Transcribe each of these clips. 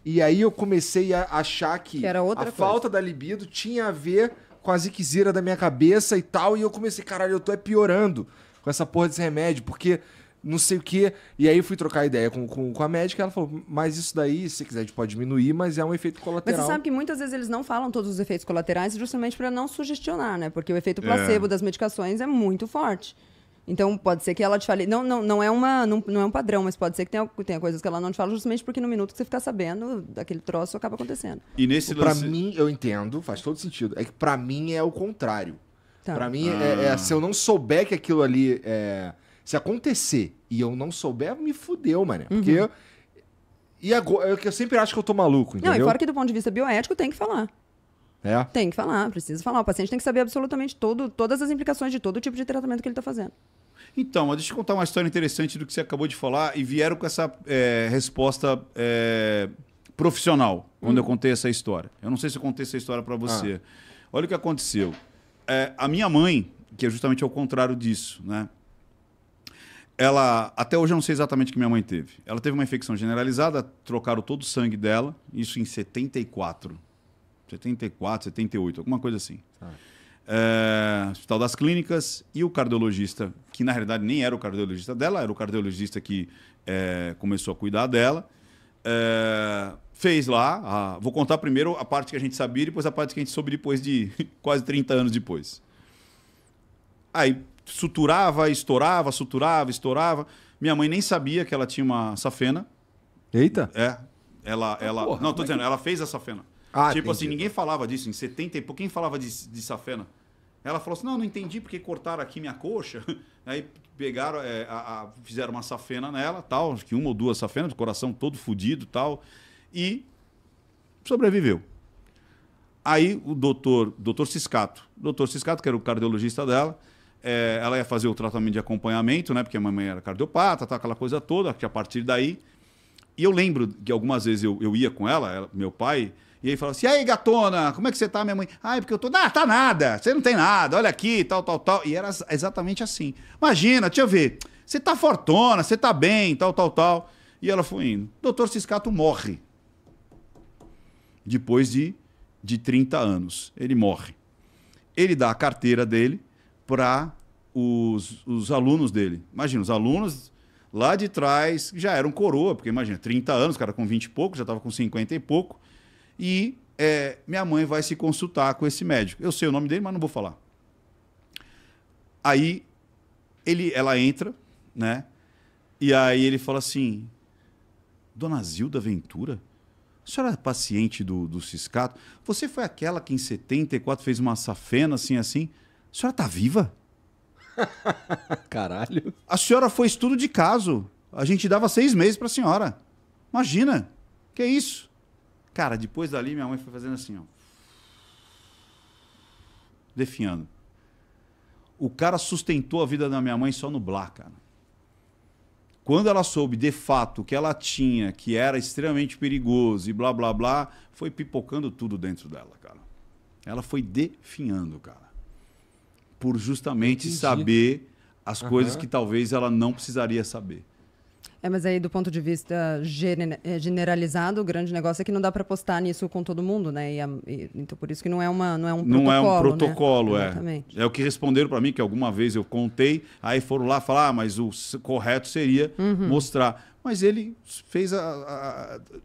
E aí eu comecei a achar que era outra a coisa. falta da libido tinha a ver com a ziquezira da minha cabeça e tal. E eu comecei, caralho, eu tô piorando com essa porra desse remédio, porque não sei o quê. E aí eu fui trocar ideia com a médica e ela falou, mas isso daí, se quiser, a gente pode diminuir, mas é um efeito Mas colateral. você sabe que muitas vezes eles não falam todos os efeitos colaterais justamente para não sugestionar, né? Porque o efeito placebo das medicações é muito forte. Então, pode ser que ela te fale... Não é um padrão, mas pode ser que tenha coisas que ela não te fala justamente porque no minuto que você ficar sabendo, daquele troço acaba acontecendo. E nesse Pra lance... mim, eu entendo, faz todo sentido. É que pra mim é o contrário. Tá. Pra mim, se eu não souber que aquilo ali se acontecer e eu não souber, me fudeu, mano. Porque... E agora, eu sempre acho que eu tô maluco, entendeu? Não, e fora que do ponto de vista bioético tem que falar. É. Tem que falar, precisa falar. O paciente tem que saber absolutamente todas as implicações de todo tipo de tratamento que ele está fazendo. Então, mas deixa eu contar uma história interessante do que você acabou de falar e vieram com essa resposta profissional quando eu contei essa história. Eu não sei se eu contei essa história para você. Olha o que aconteceu. A minha mãe, que é justamente ao contrário disso, né? Ela, até hoje eu não sei exatamente o que minha mãe teve. Ela teve uma infecção generalizada, trocaram todo o sangue dela, isso em 74, 78, alguma coisa assim. Hospital das Clínicas, e o cardiologista, que na realidade nem era o cardiologista dela, era o cardiologista que começou a cuidar dela, fez lá, vou contar primeiro a parte que a gente sabia e depois a parte que a gente soube depois de quase 30 anos depois. Aí suturava, estourava, suturava, estourava. Minha mãe nem sabia que ela tinha uma safena. Eita. Porra, não, tô dizendo, ela fez a safena. Tipo assim, ninguém falava disso. Em 70 e pouco, quem falava de safena? Ela falou assim, não entendi porque cortaram aqui minha coxa. Aí pegaram, fizeram uma safena nela, tal, acho que uma ou duas safenas, o coração todo fudido tal, e sobreviveu. Aí o doutor Ciscato, que era o cardiologista dela, ela ia fazer o tratamento de acompanhamento, né? Porque a mamãe era cardiopata, tal, aquela coisa toda, que a partir daí... E eu lembro que algumas vezes eu ia com ela, meu pai, e aí falava assim, e aí, gatona, como é que você tá, minha mãe? É porque eu tô... tá nada, você não tem nada, olha aqui, tal. E era exatamente assim. Imagina, deixa eu ver, você tá fortona, você tá bem, tal. E ela foi indo. Doutor Ciscato morre. Depois de 30 anos, ele morre. Ele dá a carteira dele para os alunos dele. Imagina, os alunos lá de trás já eram coroa, porque imagina, 30 anos, o cara com 20 e pouco, já estava com 50 e pouco, e minha mãe vai se consultar com esse médico. Eu sei o nome dele, mas não vou falar. Aí ela entra, né? E aí ele fala assim, Dona Zilda Ventura, a senhora é paciente do Ciscato? Você foi aquela que em 74 fez uma safena assim? A senhora tá viva? Caralho. A senhora foi estudo de caso. A gente dava 6 meses pra senhora. Imagina. Que isso? Cara, depois dali minha mãe foi fazendo assim, ó. Definhando. O cara sustentou a vida da minha mãe só no blá, cara. Quando ela soube de fato que ela tinha, que era extremamente perigoso e blá, blá, blá, foi pipocando tudo dentro dela, cara. Ela foi definhando, cara. Por justamente saber as coisas que talvez ela não precisaria saber. Mas aí do ponto de vista generalizado, o grande negócio é que não dá para apostar nisso com todo mundo, né? Então por isso que não é um protocolo. Não é um protocolo, né? Exatamente. É o que responderam para mim, que alguma vez eu contei, aí foram lá falar, mas o correto seria mostrar. Mas ele fez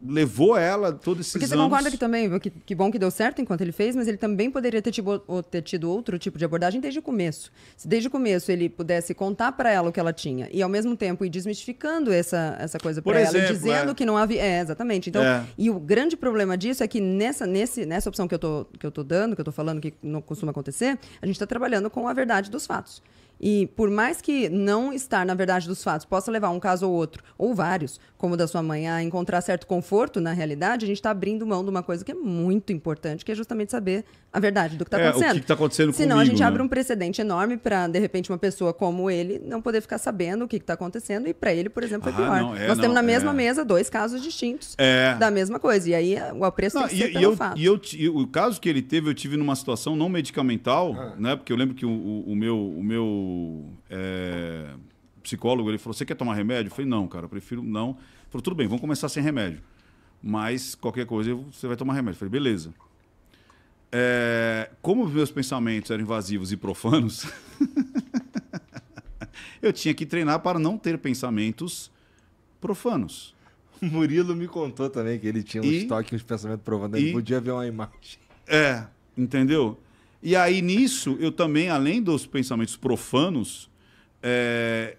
levou ela todos esses Porque você anos... concorda que também, que bom que deu certo enquanto ele fez, mas ele também poderia ter tido outro tipo de abordagem desde o começo. Se desde o começo ele pudesse contar para ela o que ela tinha e ao mesmo tempo ir desmistificando essa coisa para ela, dizendo que não havia... exatamente. Então, e o grande problema disso é que nessa opção que eu tô dando, que eu tô falando que não costuma acontecer, a gente está trabalhando com a verdade dos fatos. E por mais que não estar na verdade dos fatos possa levar um caso ou outro, ou vários, como o da sua mãe, a encontrar certo conforto na realidade, a gente está abrindo mão de uma coisa que é muito importante, que é justamente saber a verdade do que está acontecendo. O que está acontecendo comigo. Senão a gente abre um precedente enorme para, de repente, uma pessoa como ele não poder ficar sabendo o que está acontecendo, e para ele, por exemplo, foi pior. Nós temos na mesma mesa 2 casos distintos da mesma coisa, e aí o preço tem que ser pelo fato. E o caso que ele teve, eu tive numa situação não medicamental, né? Porque eu lembro que o meu psicólogo, ele falou, você quer tomar remédio? Eu falei, não, cara, eu prefiro não. Ele falou, tudo bem, vamos começar sem remédio. mas qualquer coisa você vai tomar remédio. Eu falei, beleza. Como meus pensamentos eram invasivos e profanos, eu tinha que treinar para não ter pensamentos profanos. O Murilo me contou também que ele tinha um estoque, uns pensamentos profanos. Ele podia ver uma imagem. Entendeu? E aí, nisso, eu também, além dos pensamentos profanos,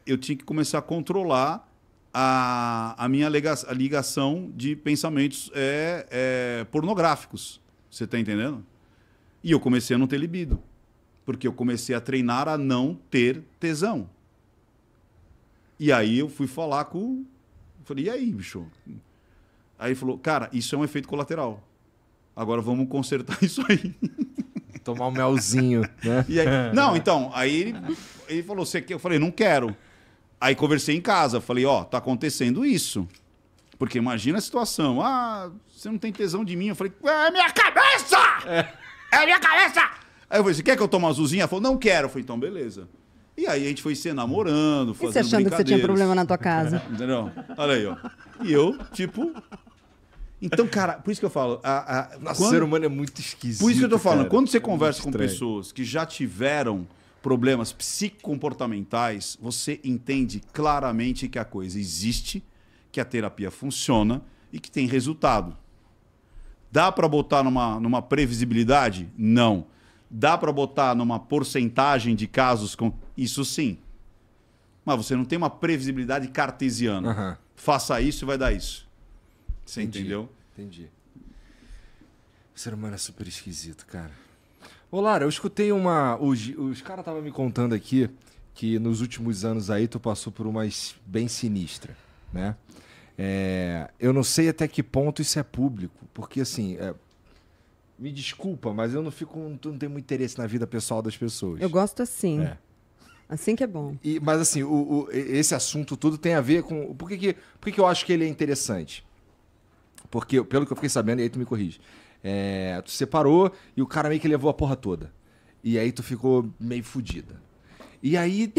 eu tinha que começar a controlar a minha ligação de pensamentos pornográficos. Você está entendendo? E eu comecei a não ter libido. Porque eu comecei a treinar a não ter tesão. E aí eu fui falar com... Falei, e aí, bicho? Aí ele falou, cara, isso é um efeito colateral. Agora vamos consertar isso aí. Tomar um melzinho, né? E aí, não, então, aí ele falou, você quer? Eu falei, não quero. Aí conversei em casa, falei, tá acontecendo isso. Porque imagina a situação, você não tem tesão de mim. Eu falei, é minha cabeça! É minha cabeça! Aí eu falei, você quer que eu tome uma azulzinha? Ela falou, não quero. Eu falei, então beleza. E aí a gente foi se namorando, fazendo brincadeiras. E você achando que você tinha problema na tua casa? Entendeu? Olha aí, ó. E eu, tipo... Então, cara, por isso que eu falo... O ser humano é muito esquisito. Por isso que eu tô falando, cara, quando você conversa com pessoas que já tiveram problemas psicocomportamentais, você entende claramente que a coisa existe, que a terapia funciona e que tem resultado. Dá para botar numa previsibilidade? Não. Dá para botar numa porcentagem de casos com... Isso sim. Mas você não tem uma previsibilidade cartesiana. Uhum. Faça isso e vai dar isso. Você entendeu? Entendi. O ser humano é super esquisito, cara. Ô, Lara, eu escutei uma... Os caras estavam me contando aqui que nos últimos anos aí tu passou por uma bem sinistra, né? Eu não sei até que ponto isso é público, porque assim... Me desculpa, mas eu não tenho muito interesse na vida pessoal das pessoas. Eu gosto assim. Assim que é bom. Mas assim, esse assunto tudo tem a ver com... Por que eu acho que ele é interessante? Porque, pelo que eu fiquei sabendo, e aí tu me corrige, tu separou e o cara meio que levou a porra toda. E aí tu ficou meio fodida. E aí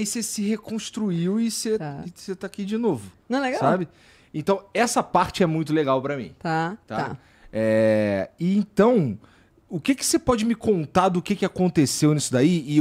você se reconstruiu e você tá aqui de novo. Não é legal? Sabe? Então, essa parte é muito legal pra mim. Tá. E então, o que você pode me contar do que aconteceu nisso daí e